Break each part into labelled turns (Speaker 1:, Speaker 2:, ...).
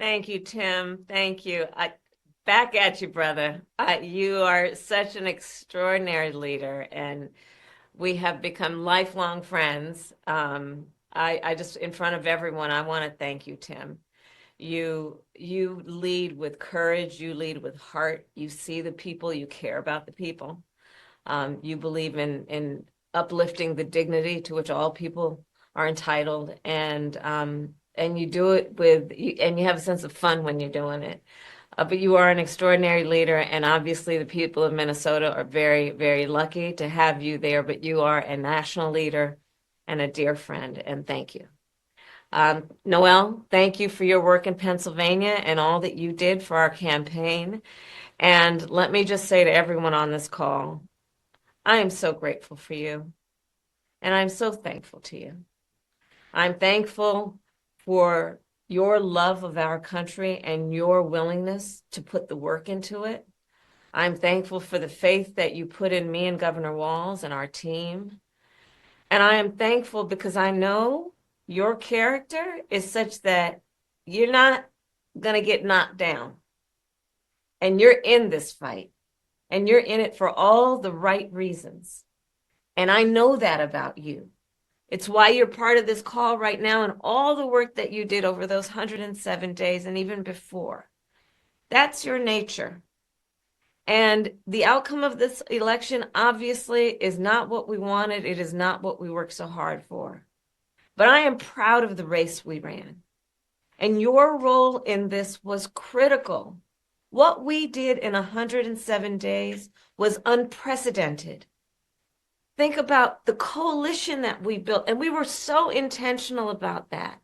Speaker 1: Thank you, Tim. Thank you. Back at you, brother. You are such an extraordinary leader, and we have become lifelong friends. I just, in front of everyone, I want to thank you, Tim. You lead with courage. You lead with heart. You see the people. You care about the people. You believe in uplifting the dignity to which all people are entitled, and you do it and you have a sense of fun when you're doing it. But you are an extraordinary leader, and obviously the people of Minnesota are very, very lucky to have you there. But you are a national leader and a dear friend, and thank you. Noel, thank you for your work in Pennsylvania and all that you did for our campaign. And let me just say to everyone on this call, I am so grateful for you, and I'm so thankful to you. I'm thankful for your love of our country and your willingness to put the work into it. I'm thankful for the faith that you put in me and Governor Walz and our team. And I am thankful because I know your character is such that you're not going to get knocked down. And you're in this fight, and you're in it for all the right reasons. And I know that about you. It's why you're part of this call right now and all the work that you did over those 107 days and even before. That's your nature. And the outcome of this election obviously is not what we wanted. It is not what we worked so hard for. But I am proud of the race we ran. And your role in this was critical. What we did in 107 days was unprecedented. Think about the coalition that we built, and we were so intentional about that.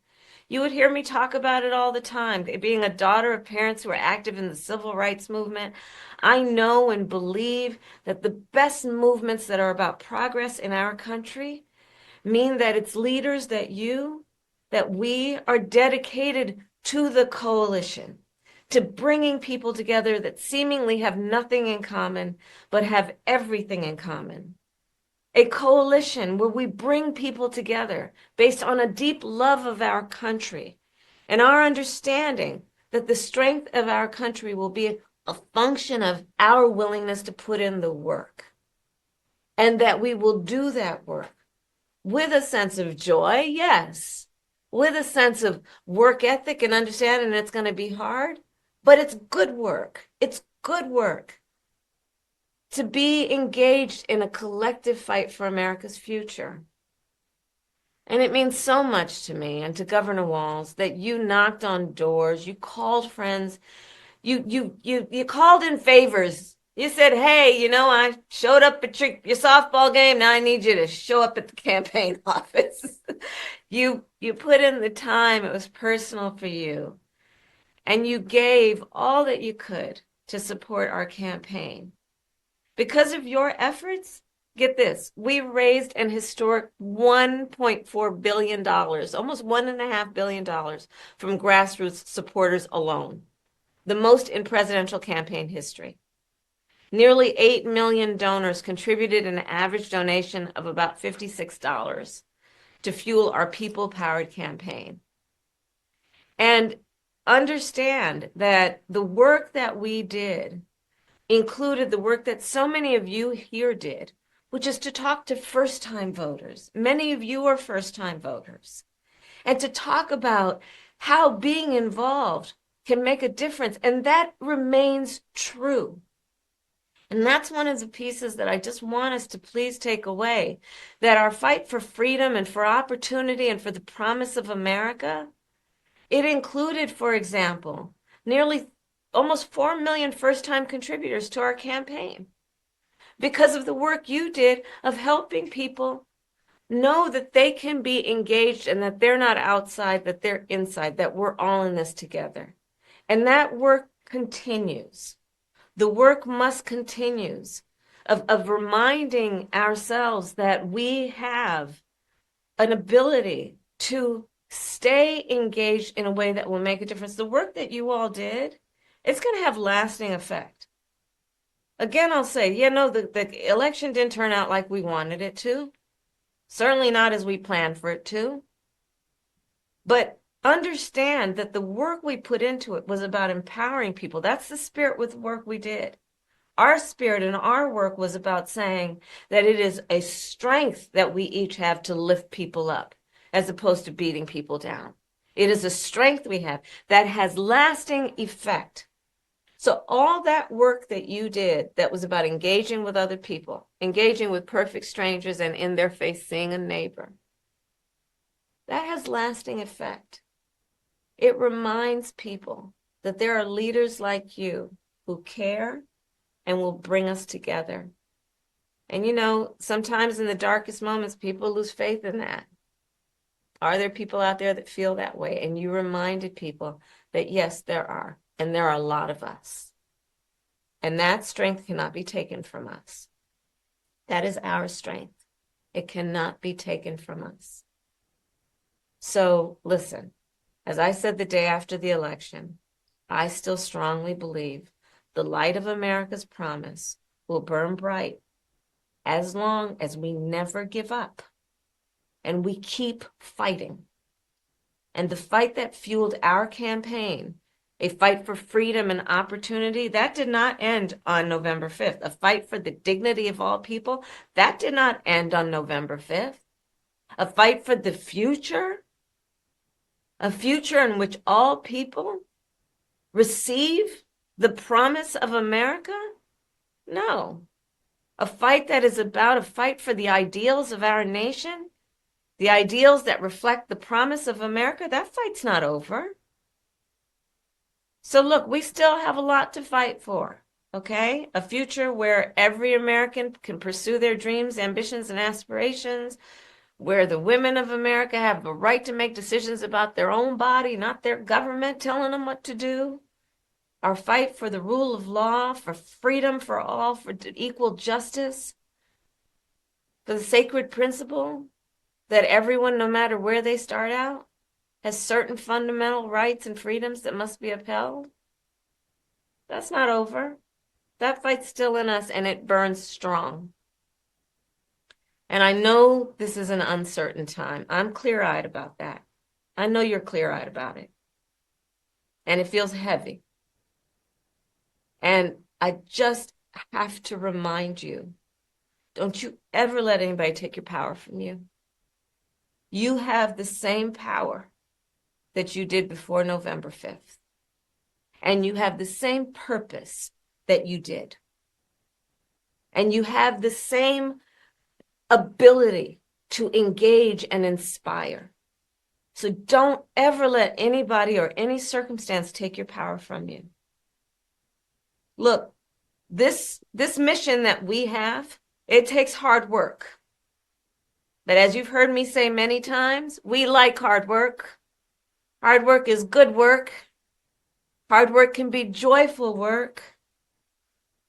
Speaker 1: You would hear me talk about it all the time. Being a daughter of parents who are active in the civil rights movement, I know and believe that the best movements that are about progress in our country mean that it's leaders that we are dedicated to the coalition, to bringing people together that seemingly have nothing in common, but have everything in common. A coalition where we bring people together based on a deep love of our country and our understanding that the strength of our country will be a function of our willingness to put in the work, and that we will do that work with a sense of joy, yes, with a sense of work ethic and understanding it's going to be hard, but it's good work. It's good work to be engaged in a collective fight for America's future. And it means so much to me and to Governor Walz that you knocked on doors, you called friends, you called in favors. You said, "Hey, I showed up at your softball game. Now I need you to show up at the campaign office." You put in the time. It was personal for you. And you gave all that you could to support our campaign. Because of your efforts, get this, we raised an historic $1.4 billion, almost $1.5 billion from grassroots supporters alone, the most in presidential campaign history. Nearly 8 million donors contributed an average donation of about $56 to fuel our people-powered campaign. And understand that the work that we did included the work that so many of you here did, which is to talk to first-time voters. Many of you are first-time voters. And to talk about how being involved can make a difference. And that remains true. And that's one of the pieces that I just want us to please take away, that our fight for freedom and for opportunity and for the promise of America, it included, for example, nearly almost 4 million first-time contributors to our campaign because of the work you did of helping people know that they can be engaged and that they're not outside, that they're inside, that we're all in this together. And that work continues. The work must continue of reminding ourselves that we have an ability to stay engaged in a way that will make a difference. The work that you all did, it's going to have lasting effect. Again, I'll say, the election didn't turn out like we wanted it to. Certainly not as we planned for it to. But understand that the work we put into it was about empowering people. That's the spirit with work we did. Our spirit and our work was about saying that it is a strength that we each have to lift people up as opposed to beating people down. It is a strength we have that has lasting effect. So all that work that you did that was about engaging with other people, engaging with perfect strangers and in their face seeing a neighbor, that has lasting effect. It reminds people that there are leaders like you who care and will bring us together. And you know, sometimes in the darkest moments, people lose faith in that. Are there people out there that feel that way? And you reminded people that yes, there are. And there are a lot of us. And that strength cannot be taken from us. That is our strength. It cannot be taken from us. So listen, as I said the day after the election, I still strongly believe the light of America's promise will burn bright as long as we never give up and we keep fighting. And the fight that fueled our campaign, a fight for freedom and opportunity, that did not end on November 5th. A fight for the dignity of all people, that did not end on November 5th. A fight for the future, a future in which all people receive the promise of America? No. A fight that is about a fight for the ideals of our nation, the ideals that reflect the promise of America, that fight's not over. So look, we still have a lot to fight for, okay? A future where every American can pursue their dreams, ambitions, and aspirations, where the women of America have a right to make decisions about their own body, not their government telling them what to do. Our fight for the rule of law, for freedom for all, for equal justice, for the sacred principle that everyone, no matter where they start out, has certain fundamental rights and freedoms that must be upheld. That's not over. That fight's still in us, and it burns strong. And I know this is an uncertain time. I'm clear-eyed about that. I know you're clear-eyed about it. And it feels heavy. And I just have to remind you, don't you ever let anybody take your power from you. You have the same power that you did before November 5th. And you have the same purpose that you did. And you have the same ability to engage and inspire. So don't ever let anybody or any circumstance take your power from you. Look, this mission that we have, it takes hard work. But as you've heard me say many times, we like hard work. Hard work is good work. Hard work can be joyful work.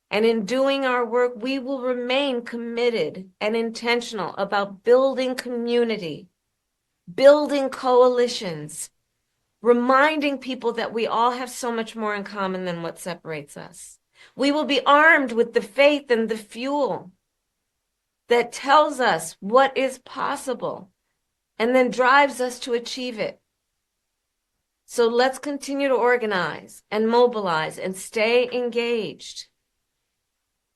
Speaker 1: And in doing our work, we will remain committed and intentional about building community, building coalitions, reminding people that we all have so much more in common than what separates us. We will be armed with the faith and the fuel that tells us what is possible and then drives us to achieve it. So let's continue to organize and mobilize and stay engaged.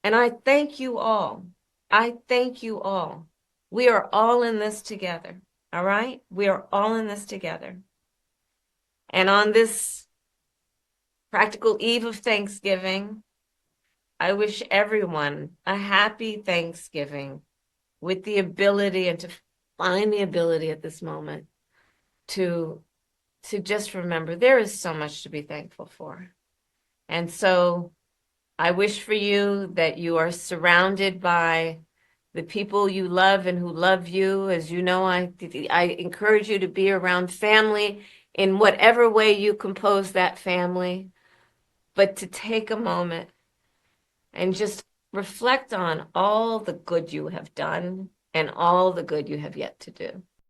Speaker 1: And I thank you all. I thank you all. We are all in this together. All right? We are all in this together. And on this practical eve of Thanksgiving, I wish everyone a happy Thanksgiving with the ability and to find the ability at this moment to just remember there is so much to be thankful for. And so I wish for you that you are surrounded by the people you love and who love you. As you know, I encourage you to be around family in whatever way you compose that family, but to take a moment and just reflect on all the good you have done and all the good you have yet to do.